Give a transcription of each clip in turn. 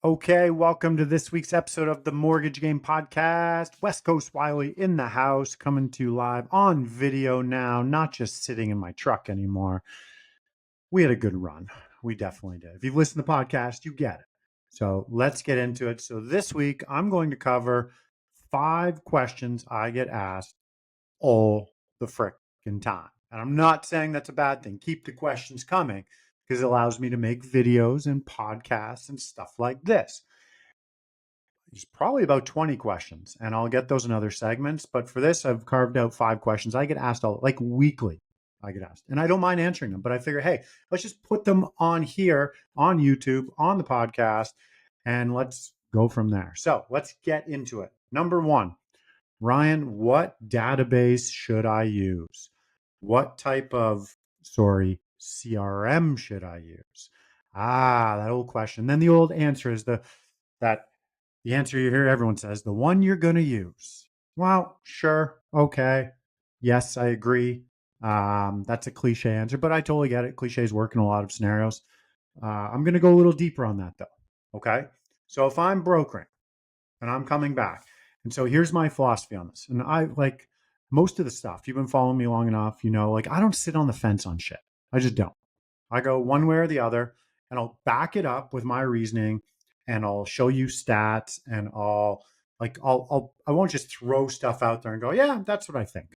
Okay, welcome to this week's episode of the Mortgage Game Podcast. West Coast Wiley in the house, coming to you live on video now, not just sitting in my truck anymore. We had a good run. We definitely did. If you've listened to the podcast, you get it. So let's get into it. So this week, I'm going to cover 5 questions I get asked all the frickin' time. And I'm not saying that's a bad thing. Keep the questions coming because it allows me to make videos and podcasts and stuff like this. There's probably about 20 questions, and I'll get those in other segments. But for this, I've carved out 5 questions. I get asked all like weekly. I get asked, and I don't mind answering them. But I figure, hey, let's just put them on here, on YouTube, on the podcast, and let's go from there. So let's get into it. Number 1, Ryan, what database should I use? What type of, CRM should I use? That old question. Then the old answer is that the answer you hear everyone says, the one you're going to use. Well, sure. Okay. Yes, I agree. That's a cliche answer, but I totally get it. Cliches work in a lot of scenarios. I'm going to go a little deeper on that though. Okay. So if I'm brokering and I'm coming back, and so here's my philosophy on this. And I like most of the stuff, you've been following me long enough, like I don't sit on the fence on shit. I just don't. I go one way or the other, and I'll back it up with my reasoning, and I'll show you stats, and I won't just throw stuff out there and go, yeah, that's what I think.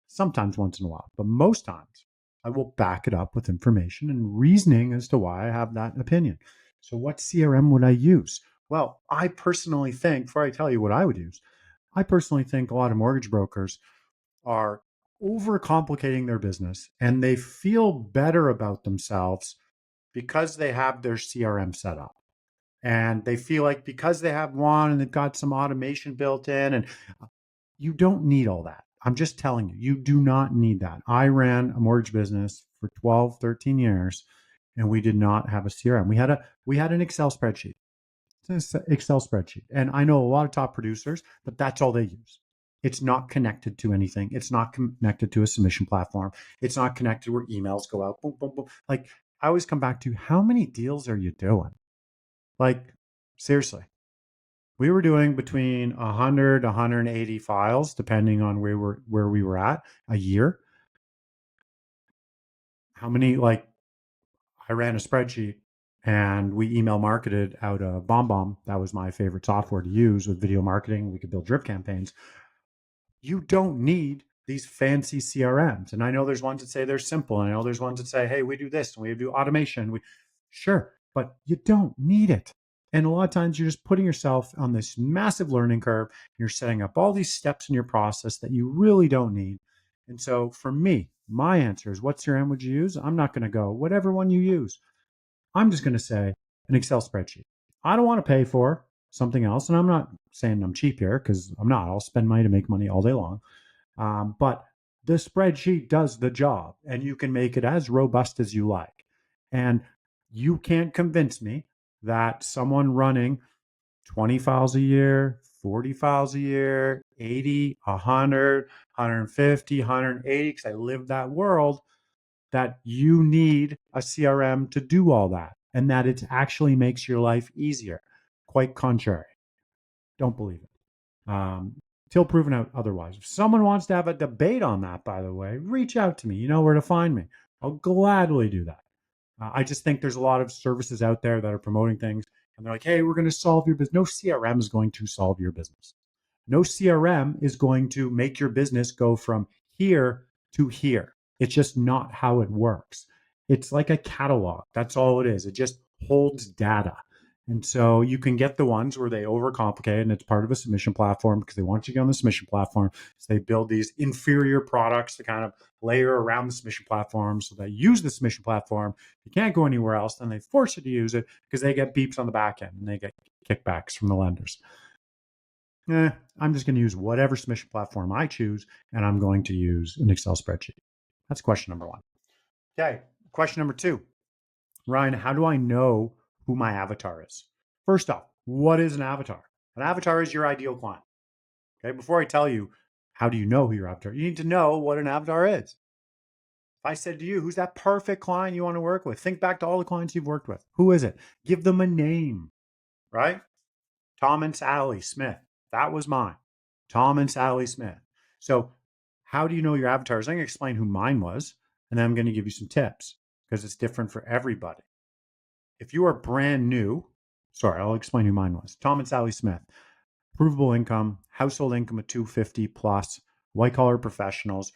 Sometimes once in a while, but most times I will back it up with information and reasoning as to why I have that opinion. So what CRM would I use? Well, I personally think, before I tell you what I would use, I personally think a lot of mortgage brokers are overcomplicating their business and they feel better about themselves because they have their CRM set up. And they feel like because they have one and they've got some automation built in, and you don't need all that. I'm just telling you, you do not need that. I ran a mortgage business for 12, 13 years, and we did not have a CRM. We had an Excel spreadsheet. It's an Excel spreadsheet. And I know a lot of top producers, but that's all they use. It's not connected to anything. It's not connected to a submission platform. It's not connected where emails go out. Boom, boom, boom. Like I always come back to how many deals are you doing? Like seriously. We were doing between 100 180 files depending on where we were at a year. How many like I ran a spreadsheet and we email marketed out of BombBomb. That was my favorite software to use with video marketing. We could build drip campaigns. You don't need these fancy CRMs. And I know there's ones that say they're simple. And I know there's ones that say, hey, we do this and we do automation. Sure, but you don't need it. And a lot of times you're just putting yourself on this massive learning curve. You're setting up all these steps in your process that you really don't need. And so for me, my answer is what CRM would you use? I'm not going to go whatever one you use. I'm just going to say an Excel spreadsheet. I don't want to pay for something else. And I'm not saying I'm cheap here because I'm not. I'll spend money to make money all day long. But the spreadsheet does the job and you can make it as robust as you like. And you can't convince me that someone running 20 files a year, 40 files a year, 80, 100, 150, 180, because I live that world, that you need a CRM to do all that and that it actually makes your life easier. Quite contrary. Don't believe it. Till proven out otherwise. If someone wants to have a debate on that, by the way, reach out to me. You know where to find me. I'll gladly do that. I just think there's a lot of services out there that are promoting things and they're like, hey, we're going to solve your business. No CRM is going to solve your business. No CRM is going to make your business go from here to here. It's just not how it works. It's like a catalog. That's all it is. It just holds data. And so you can get the ones where they overcomplicate and it's part of a submission platform because they want you to get on the submission platform. So they build these inferior products to kind of layer around the submission platform. So they use the submission platform. You can't go anywhere else. Then they force you to use it because they get beeps on the back end and they get kickbacks from the lenders. I'm just going to use whatever submission platform I choose, and I'm going to use an Excel spreadsheet. That's question number 1. Okay, question number 2. Ryan, how do I know who my avatar is? First off, what is an avatar? An avatar is your ideal client. Okay, before I tell you how do you know who your avatar is, you need to know what an avatar is. If I said to you, who's that perfect client you want to work with? Think back to all the clients you've worked with. Who is it? Give them a name. right? Tom and Sally Smith. That was mine. Tom and Sally Smith. So, how do you know your avatars? I'm going to explain who mine was, and then I'm going to give you some tips because it's different for everybody. If you are brand new, sorry, I'll explain who mine was. Tom and Sally Smith. Provable income, household income of 250 plus, white collar professionals,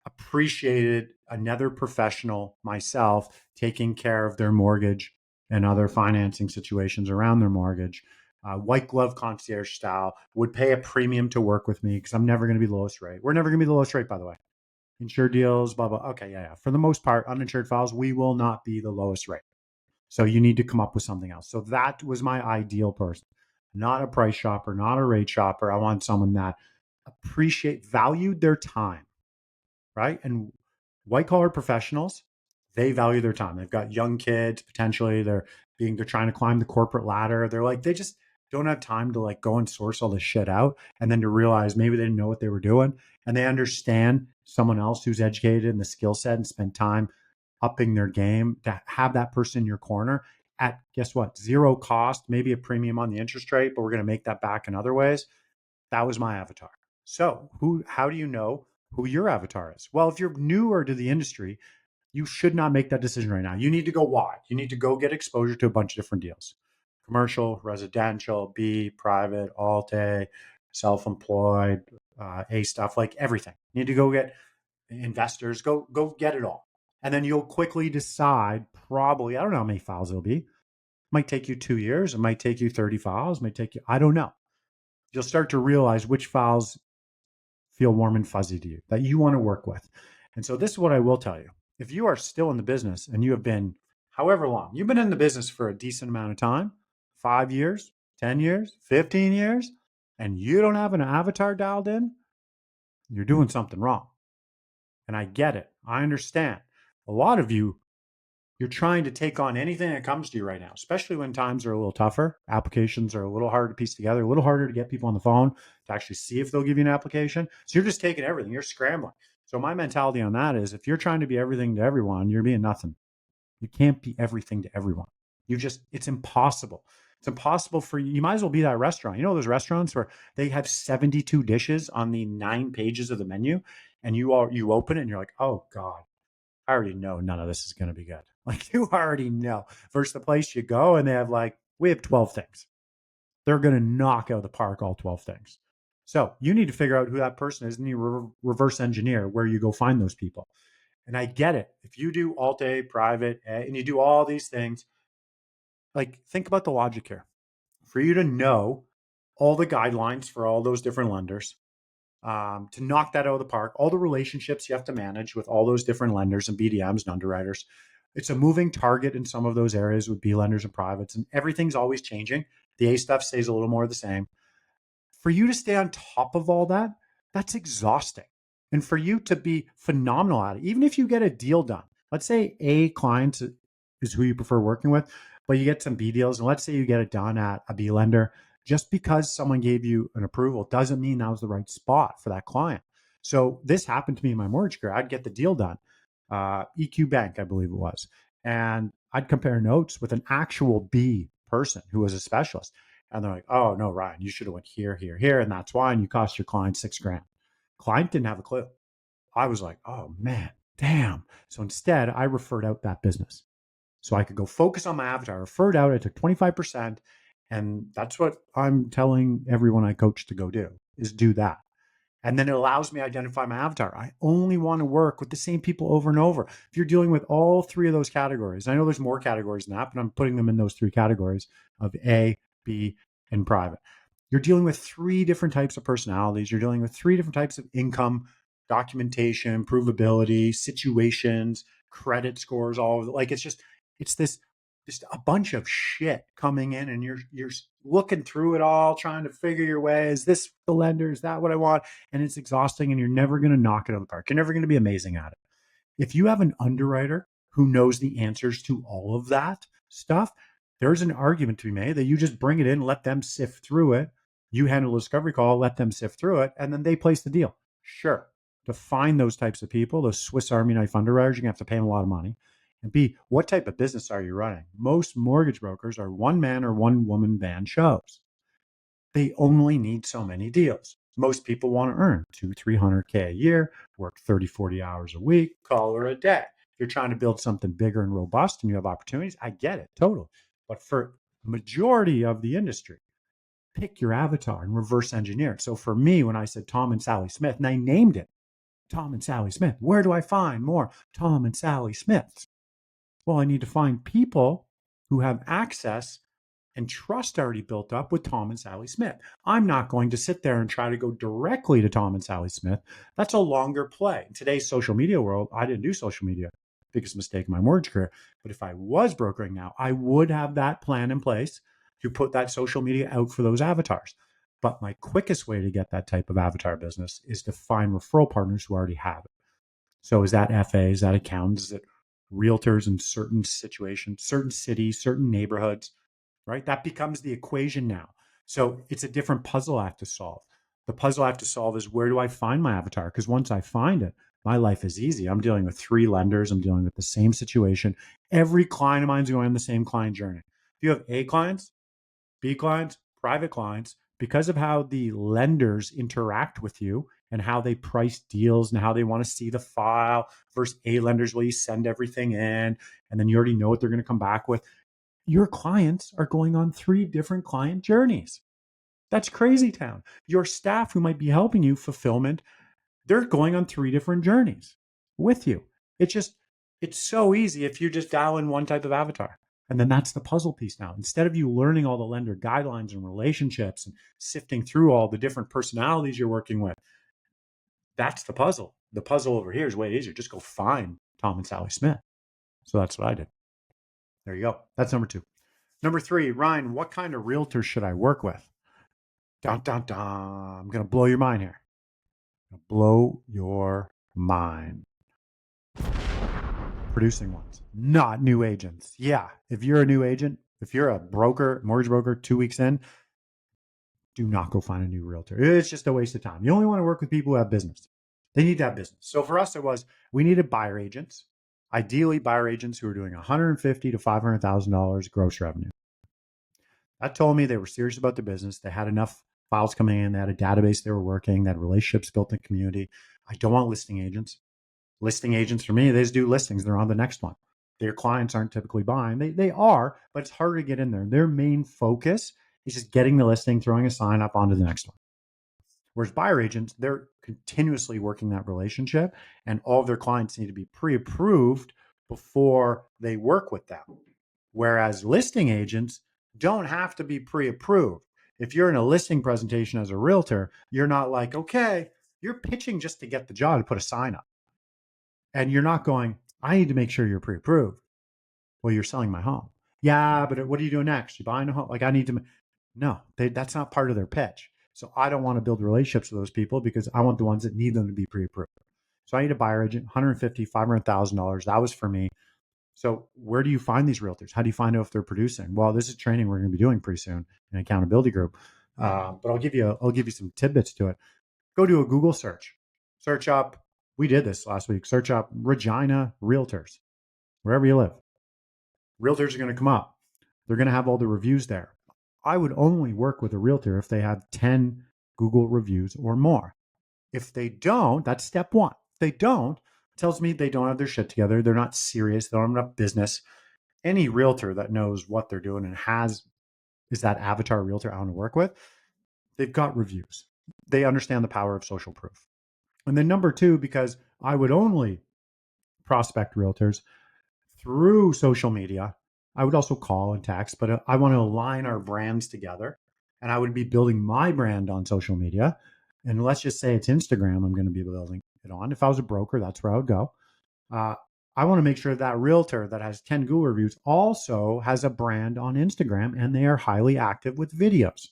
appreciated another professional, myself, taking care of their mortgage and other financing situations around their mortgage. White glove concierge style, would pay a premium to work with me because I'm never going to be the lowest rate. We're never going to be the lowest rate, by the way. Insured deals, blah, blah. Okay, yeah. For the most part, uninsured files, we will not be the lowest rate. So you need to come up with something else. So that was my ideal person, not a price shopper, not a rate shopper. I want someone that valued their time, right? And white collar professionals, they value their time. They've got young kids, potentially they're trying to climb the corporate ladder. They're like, they just don't have time to like go and source all this shit out and then to realize maybe they didn't know what they were doing. And they understand someone else who's educated in the skill set and spent time upping their game, to have that person in your corner at, guess what, zero cost, maybe a premium on the interest rate, but we're going to make that back in other ways. That was my avatar. So how do you know who your avatar is? Well, if you're newer to the industry, you should not make that decision right now. You need to go wide. You need to go get exposure to a bunch of different deals: commercial, residential, B, private, Alt-A, self-employed, A stuff, like everything. You need to go get investors, go get it all. And then you'll quickly decide, probably, I don't know how many files it'll be. It might take you 2 years. It might take you 30 files. It might take you, I don't know. You'll start to realize which files feel warm and fuzzy to you that you want to work with. And so this is what I will tell you. If you are still in the business and you have been however long, you've been in the business for a decent amount of time, 5 years, 10 years, 15 years, and you don't have an avatar dialed in, you're doing something wrong. And I get it. I understand. A lot of you, you're trying to take on anything that comes to you right now, especially when times are a little tougher. Applications are a little harder to piece together, a little harder to get people on the phone to actually see if they'll give you an application. So you're just taking everything, you're scrambling. So my mentality on that is, if you're trying to be everything to everyone, you're being nothing. You can't be everything to everyone. It's impossible. It's impossible for you. You might as well be that restaurant. You know, those restaurants where they have 72 dishes on the 9 pages of the menu, and you open it and you're like, oh God, I already know none of this is going to be good. Like, you already know. Versus the place you go and they have like, we have 12 things. They're going to knock out of the park all 12 things. So you need to figure out who that person is, and you reverse engineer where you go find those people. And I get it. If you do Alt-A, private, and you do all these things, like, think about the logic here. For you to know all the guidelines for all those different lenders, to knock that out of the park, all the relationships you have to manage with all those different lenders and BDMs and underwriters. It's a moving target in some of those areas with B lenders and privates, and everything's always changing. The A stuff stays a little more the same. For you to stay on top of all that, that's exhausting. And for you to be phenomenal at it, even if you get a deal done, let's say A client is who you prefer working with, but you get some B deals, and let's say you get it done at a B lender, just because someone gave you an approval doesn't mean that was the right spot for that client. So this happened to me in my mortgage career. I'd get the deal done, EQ Bank, I believe it was, and I'd compare notes with an actual B person who was a specialist. And they're like, oh, no, Ryan, you should have went here, here, here. And that's why. And you cost your client $6,000. Client didn't have a clue. I was like, oh, man, damn. So instead, I referred out that business so I could go focus on my avatar. I referred out, I took 25%. And that's what I'm telling everyone I coach to go do, is do that. And then it allows me to identify my avatar. I only want to work with the same people over and over. If you're dealing with all 3 of those categories, I know there's more categories than that, but I'm putting them in those 3 categories of A, B, and private. You're dealing with 3 different types of personalities. You're dealing with 3 different types of income, documentation, provability, situations, credit scores, all of it. Like, it's this just a bunch of shit coming in, and you're looking through it all, trying to figure your way. Is this the lender? Is that what I want? And it's exhausting, and you're never going to knock it out of the park. You're never going to be amazing at it. If you have an underwriter who knows the answers to all of that stuff, there's an argument to be made that you just bring it in, let them sift through it. You handle a discovery call, let them sift through it, and then they place the deal. Sure. To find those types of people, those Swiss Army knife underwriters, you're going to have to pay them a lot of money. And B, what type of business are you running? Most mortgage brokers are one man or one woman band shows. They only need so many deals. Most people want to earn 200, 300K a year, work 30, 40 hours a week, call her a day. If you're trying to build something bigger and robust and you have opportunities, I get it, totally. But for majority of the industry, pick your avatar and reverse engineer it. So for me, when I said Tom and Sally Smith, and I named it Tom and Sally Smith, where do I find more Tom and Sally Smiths? Well, I need to find people who have access and trust already built up with Tom and Sally Smith. I'm not going to sit there and try to go directly to Tom and Sally Smith. That's a longer play. In today's social media world, I didn't do social media. Biggest mistake in my mortgage career. But if I was brokering now, I would have that plan in place to put that social media out for those avatars. But my quickest way to get that type of avatar business is to find referral partners who already have it. So is that FA? Is that accountants? Is it realtors in certain situations, certain cities, certain neighborhoods? Right? That becomes the equation now. So it's a different puzzle I have to solve. The puzzle I have to solve is, where do I find my avatar? Because once I find it, my life is easy. I'm dealing with 3 lenders. I'm dealing with the same situation. Every client of mine is going on the same client journey. If you have A clients, B clients, private clients, because of how the lenders interact with you and how they price deals and how they want to see the file versus A lenders, will you send everything in and then you already know what they're going to come back with. Your clients are going on 3 different client journeys. That's crazy town. Your staff who might be helping you fulfillment, they're going on 3 different journeys with you. It's so easy if you just dial in one type of avatar. And then that's the puzzle piece now. Instead of you learning all the lender guidelines and relationships and sifting through all the different personalities you're working with, that's the puzzle. The puzzle over here is way easier. Just go find Tom and Sally Smith. So that's what I did. There you go. That's number 2. Number 3, Ryan, what kind of realtor should I work with? Dun, dun, dun. I'm going to blow your mind here. Blow your mind. Producing ones, not new agents. Yeah, if you're a new agent, if you're a broker, mortgage broker, 2 weeks in, do not go find a new realtor. It's just a waste of time. You only want to work with people who have business. They need to have business. So for us, we needed buyer agents, ideally buyer agents who are doing $150,000 to $500,000 gross revenue. That told me they were serious about their business. They had enough files coming in. They had a database they were working. They had relationships built in the community. I don't want listing agents. Listing agents for me, they just do listings. They're on the next one. Their clients aren't typically buying. They are, but it's harder to get in there. Their main focus is just getting the listing, throwing a sign up onto the next one. Whereas buyer agents, they're continuously working that relationship, and all of their clients need to be pre-approved before they work with them. Whereas listing agents don't have to be pre-approved. If you're in a listing presentation as a realtor, you're not like, okay, you're pitching just to get the job to put a sign up. And you're not going, I need to make sure you're pre-approved. Well, you're selling my home. Yeah, but what are you doing next? You buying a home? Like, I need to. No, that's not part of their pitch. So I don't want to build relationships with those people because I want the ones that need them to be pre-approved. So I need a buyer agent, $150,000, $500,000. That was for me. So where do you find these realtors? How do you find out if they're producing? Well, this is training we're going to be doing pretty soon, an accountability group. But I'll give you some tidbits to it. Go do a Google search. Search up. We did this last week. Search up Regina Realtors, wherever you live. Realtors are going to come up. They're going to have all the reviews there. I would only work with a realtor if they have 10 Google reviews or more. If they don't, that's step 1. If they don't, it tells me they don't have their shit together. They're not serious. They don't have enough business. Any realtor that knows what they're doing and is that avatar realtor I want to work with, they've got reviews. They understand the power of social proof. And then number 2, because I would only prospect realtors through social media, I would also call and text, but I want to align our brands together. And I would be building my brand on social media. And let's just say it's Instagram I'm going to be building it on. If I was a broker, that's where I would go. I want to make sure that realtor that has 10 Google reviews also has a brand on Instagram, and they are highly active with videos.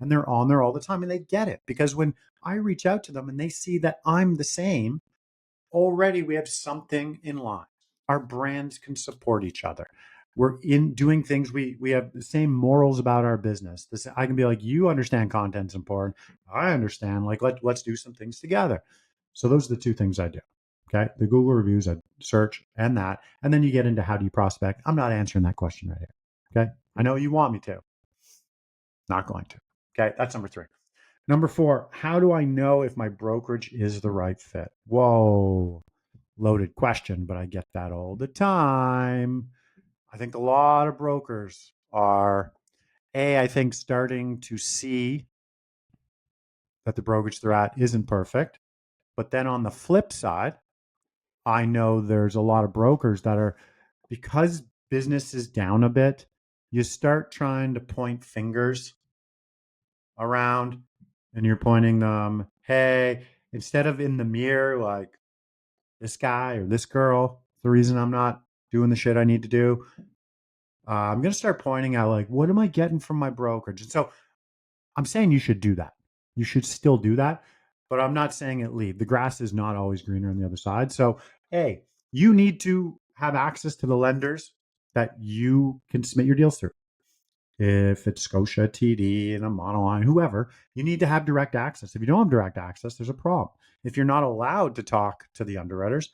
And they're on there all the time, and they get it. Because when I reach out to them and they see that I'm the same, already we have something in line. Our brands can support each other. We're in doing things. We have the same morals about our business. I can be like, you understand content's important. I understand. Like, let's do some things together. So those are the 2 things I do. Okay. The Google reviews, I search and that. And then you get into how do you prospect? I'm not answering that question right here. Okay. I know you want me to. Not going to. Okay. That's number 3. Number 4, how do I know if my brokerage is the right fit? Whoa, loaded question, but I get that all the time. I think a lot of brokers are, I think, starting to see that the brokerage they're at isn't perfect. But then on the flip side, I know there's a lot of brokers that are, because business is down a bit, you start trying to point fingers around and you're pointing them, hey, instead of in the mirror, like this guy or this girl, the reason I'm not doing the shit I need to do, I'm going to start pointing out, like, what am I getting from my brokerage? And so I'm saying you should do that. You should still do that, but I'm not saying it leave. The grass is not always greener on the other side. So, hey, you need to have access to the lenders that you can submit your deals through. If it's Scotia, TD, and a monoline, whoever, you need to have direct access. If you don't have direct access, there's a problem. If you're not allowed to talk to the underwriters,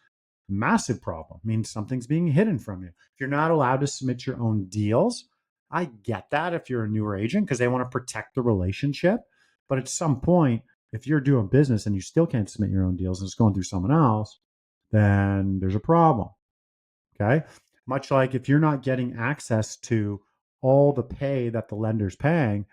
massive problem. It means something's being hidden from you. If you're not allowed to submit your own deals, I get that if you're a newer agent because they want to protect the relationship. But at some point, if you're doing business and you still can't submit your own deals and it's going through someone else, then there's a problem. Okay. Much like if you're not getting access to all the pay that the lender's paying,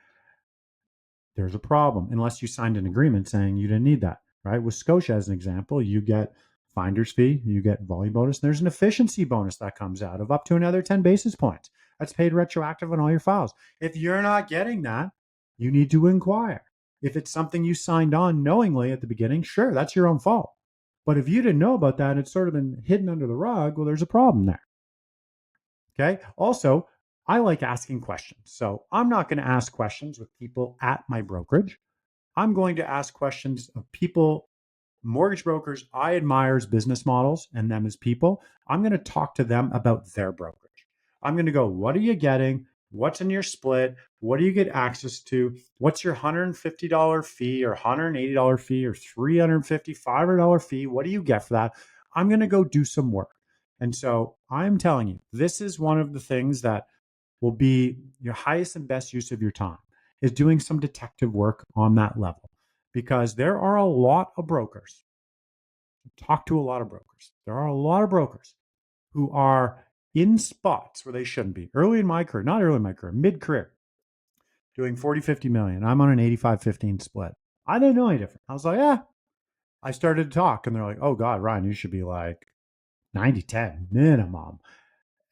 there's a problem unless you signed an agreement saying you didn't need that, right? With Scotia, as an example, you get finder's fee, you get volume bonus. There's an efficiency bonus that comes out of up to another 10 basis points. That's paid retroactive on all your files. If you're not getting that, you need to inquire. If it's something you signed on knowingly at the beginning, sure, that's your own fault. But if you didn't know about that and it's sort of been hidden under the rug, well, there's a problem there. Okay. Also, I like asking questions. So I'm not going to ask questions with people at my brokerage. I'm going to ask questions of people, mortgage brokers I admire as business models and them as people. I'm going to talk to them about their brokerage. I'm going to go, what are you getting? What's in your split? What do you get access to? What's your $150 fee or $180 fee or $350, $500 fee? What do you get for that? I'm going to go do some work. And so I'm telling you, this is one of the things that will be your highest and best use of your time, is doing some detective work on that level. Because there are a lot of brokers, talk to a lot of brokers. There are a lot of brokers who are in spots where they shouldn't be. Early in my career, not early in my career, mid career, doing 40, 50 million. I'm on an 85-15 split. I didn't know any different. I was like, yeah. I started to talk and they're like, oh God, Ryan, you should be like 90-10 minimum.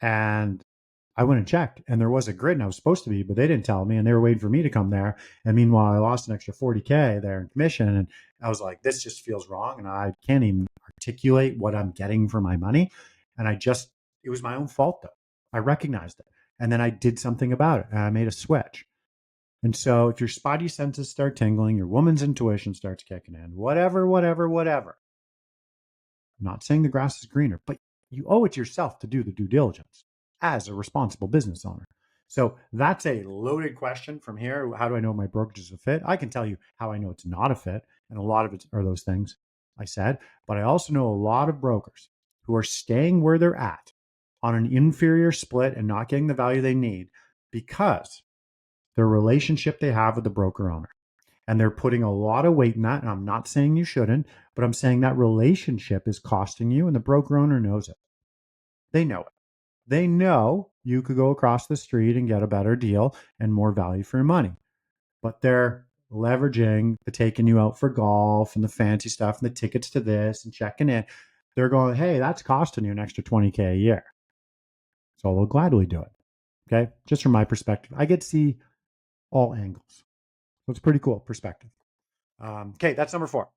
And I went and checked and there was a grid and I was supposed to be, but they didn't tell me and they were waiting for me to come there. And meanwhile, I lost an extra 40K there in commission. And I was like, this just feels wrong. And I can't even articulate what I'm getting for my money. And it was my own fault though. I recognized it. And then I did something about it and I made a switch. And so if your spidey senses start tingling, your woman's intuition starts kicking in, whatever, whatever. I'm not saying the grass is greener, but you owe it to yourself to do the due diligence as a responsible business owner. So that's a loaded question from here. How do I know my brokerage is a fit? I can tell you how I know it's not a fit. And a lot of it are those things I said. But I also know a lot of brokers who are staying where they're at on an inferior split and not getting the value they need because their relationship they have with the broker owner. And they're putting a lot of weight in that. And I'm not saying you shouldn't, but I'm saying that relationship is costing you, and the broker owner knows it. They know it. They know you could go across the street and get a better deal and more value for your money. But they're leveraging the taking you out for golf and the fancy stuff and the tickets to this and checking in. They're going, hey, that's costing you an extra 20K a year. So they'll gladly do it. Okay. Just from my perspective, I get to see all angles. So it's pretty cool perspective. Okay. That's number 4.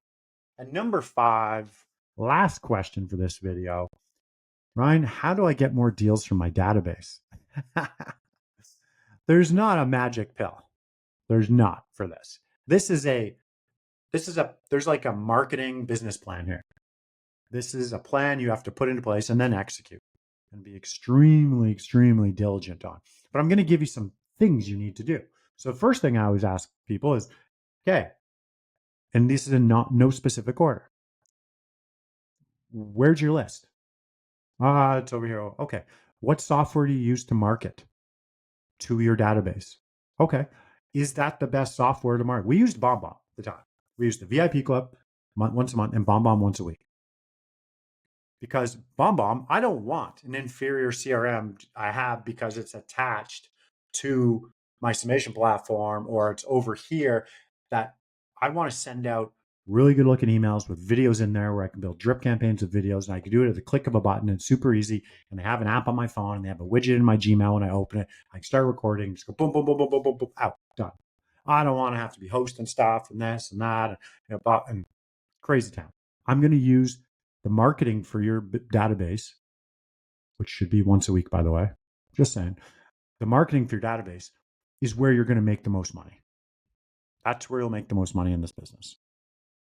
And number 5, last question for this video. Ryan, how do I get more deals from my database? There's not a magic pill. There's not for this. There's like a marketing business plan here. This is a plan you have to put into place and then execute and be extremely, extremely diligent on. But I'm going to give you some things you need to do. So the first thing I always ask people is, okay, and this is in no specific order. Where's your list? It's over here. Okay. What software do you use to market to your database? Okay. Is that the best software to market? We used BombBomb at the time. We used the VIP Club once a month and BombBomb once a week. Because BombBomb, I don't want an inferior CRM I have because it's attached to my summation platform or it's over here. That I want to send out really good looking emails with videos in there where I can build drip campaigns with videos, and I can do it at the click of a button. It's super easy. And they have an app on my phone and they have a widget in my Gmail. When I open it, I can start recording, just go boom, boom, boom, boom, boom, boom, boom, out, done. I don't want to have to be hosting stuff and this and that and crazy town. I'm going to use the marketing for your database, which should be once a week, by the way. Just saying. The marketing for your database is where you're going to make the most money. That's where you'll make the most money in this business.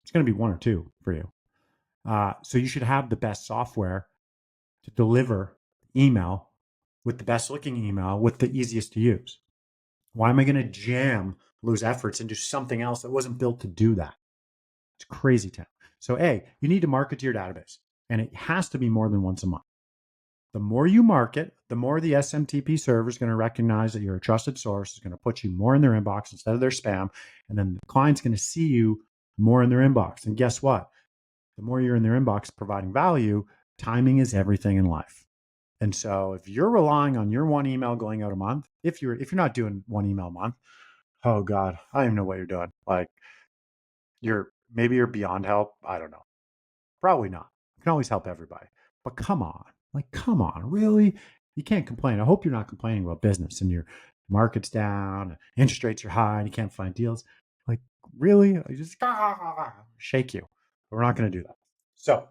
It's going to be one or two for you. So you should have the best software to deliver email with the best looking email with the easiest to use. Why am I going to jam those efforts into something else that wasn't built to do that? It's crazy town. So you need to market to your database, and it has to be more than once a month. The more you market, the more the SMTP server is going to recognize that you're a trusted source, is going to put you more in their inbox instead of their spam. And then the client's going to see you more in their inbox. And guess what? The more you're in their inbox providing value, timing is everything in life. And so if you're relying on your one email going out a month, if you're not doing one email a month, oh God, I don't even know what you're doing. Like maybe you're beyond help. I don't know. Probably not. You can always help everybody. But come on, really? You can't complain. I hope you're not complaining about business and your market's down, interest rates are high, and you can't find deals. Like, really? I just shake you. But we're not going to do that. So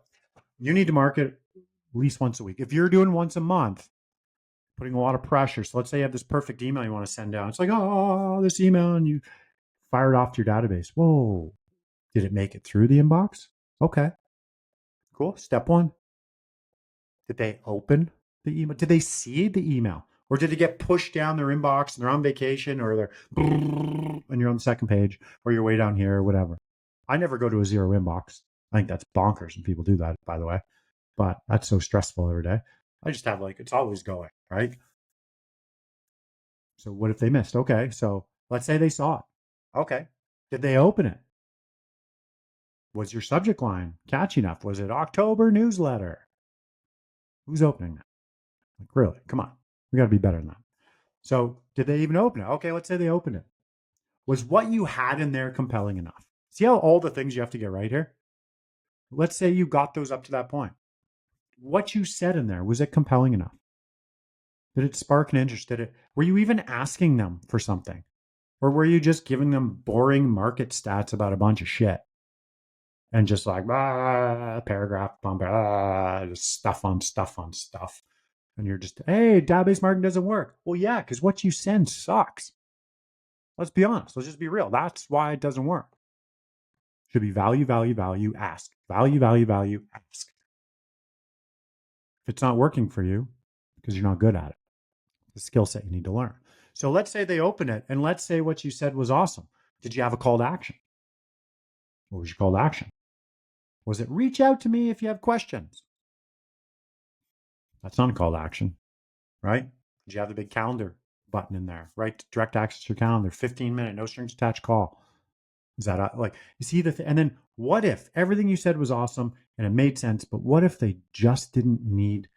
you need to market at least once a week. If you're doing once a month, putting a lot of pressure. So let's say you have this perfect email you want to send out. It's like, oh, this email, and you fire it off to your database. Whoa, did it make it through the inbox? Okay, cool. Step one. Did they open the email? Did they see the email? Or did it get pushed down their inbox and they're on vacation or they're and you're on the second page or you're way down here or whatever? I never go to a zero inbox. I think that's bonkers when people do that, by the way. But that's so stressful every day. I just have it's always going, right? So what if they missed? Okay, so let's say they saw it. Okay. Did they open it? Was your subject line catchy enough? Was it October newsletter? Who's opening that? Like, really? Come on. We got to be better than that. So, did they even open it? Okay, let's say they opened it. Was what you had in there compelling enough? See how all the things you have to get right here? Let's say you got those up to that point. What you said in there, was it compelling enough? Did it spark an interest? Were you even asking them for something? Or were you just giving them boring market stats about a bunch of shit? And just like, paragraph, just stuff on stuff on stuff. And you're just, hey, database marketing doesn't work. Well, yeah, because what you send sucks. Let's be honest. Let's just be real. That's why it doesn't work. Should be value, value, value, ask. Value, value, value, ask. If it's not working for you, because you're not good at it, the skill set you need to learn. So let's say they open it, and let's say what you said was awesome. Did you have a call to action? What was your call to action? Was it reach out to me if you have questions? That's not a call to action, right? Did you have the big calendar button in there, right? Direct access to your calendar, 15-minute, no strings attached call. Is that you see and then what if everything you said was awesome and it made sense, but what if they just didn't need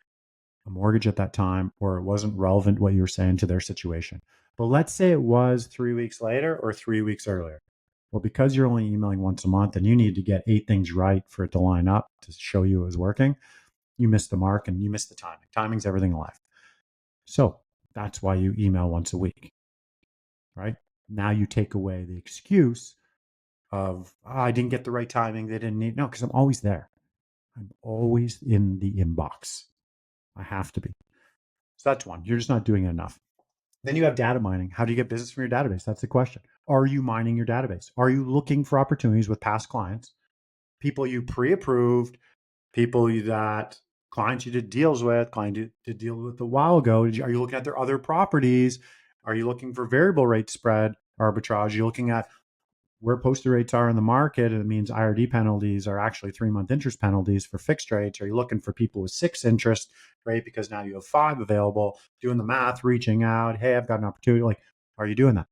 a mortgage at that time, or it wasn't relevant what you were saying to their situation? But let's say it was 3 weeks later or 3 weeks earlier. Well, because you're only emailing once a month and you need to get 8 things right for it to line up to show you it was working, you missed the mark and you missed the timing. Timing's everything in life. So that's why you email once a week, right? Now you take away the excuse of, I didn't get the right timing. They didn't need, no, because I'm always there. I'm always in the inbox. I have to be. So that's one. You're just not doing it enough. Then you have data mining. How do you get business from your database? That's the question. Are you mining your database? Are you looking for opportunities with past clients, people you pre-approved, clients you did deals with, client you did deal with a while ago? Are you looking at their other properties? Are you looking for variable rate spread arbitrage? Are you looking at where posted rates are in the market, it means IRD penalties are actually 3-month interest penalties for fixed rates. Are you looking for people with 6 interest rate because now you have 5 available, doing the math, reaching out, hey, I've got an opportunity. Like, are you doing that?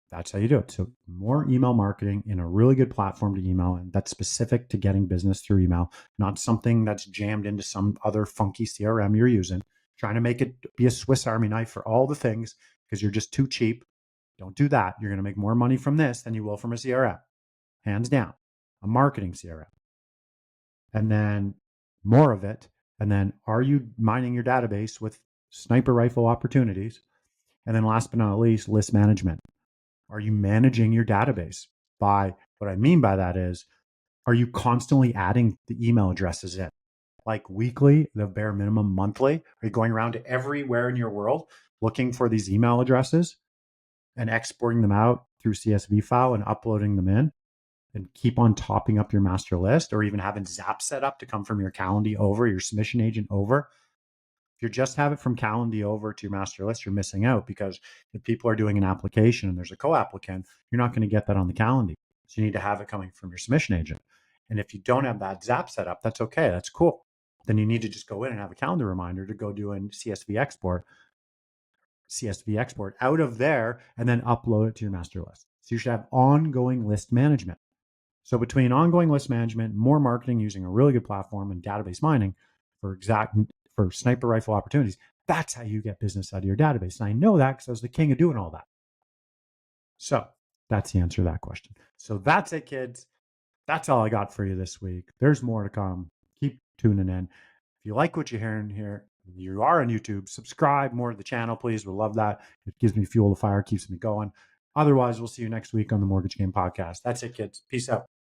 That's how you do it. So more email marketing in a really good platform to email, and that's specific to getting business through email, not something that's jammed into some other funky CRM you're using, trying to make it be a Swiss Army knife for all the things because you're just too cheap. Don't do that. You're going to make more money from this than you will from a CRM, hands down, a marketing CRM. And then more of it. And then are you mining your database with sniper rifle opportunities? And then last but not least, list management. Are you managing your database? By what I mean by that is, are you constantly adding the email addresses in? Like weekly, the bare minimum monthly? Are you going around to everywhere in your world looking for these email addresses and exporting them out through CSV file and uploading them in? And keep on topping up your master list, or even having Zap set up to come from your Calendly over, your submission agent over. If you just have it from Calendly over to your master list, you're missing out, because if people are doing an application and there's a co-applicant, you're not going to get that on the Calendly. So you need to have it coming from your submission agent. And if you don't have that Zap set up, that's okay. That's cool. Then you need to just go in and have a calendar reminder to go do a CSV export out of there and then upload it to your master list. So you should have ongoing list management. So between ongoing list management, more marketing using a really good platform, and database mining for sniper rifle opportunities, that's how you get business out of your database. And I know that because I was the king of doing all that. So that's the answer to that question. So that's it, kids. That's all I got for you this week. There's more to come. Keep tuning in. If you like what you're hearing here, you are on YouTube, subscribe more to the channel, please. We'll love that. It gives me fuel to fire, keeps me going. Otherwise, we'll see you next week on the Mortgage Game Podcast. That's it, kids. Peace out.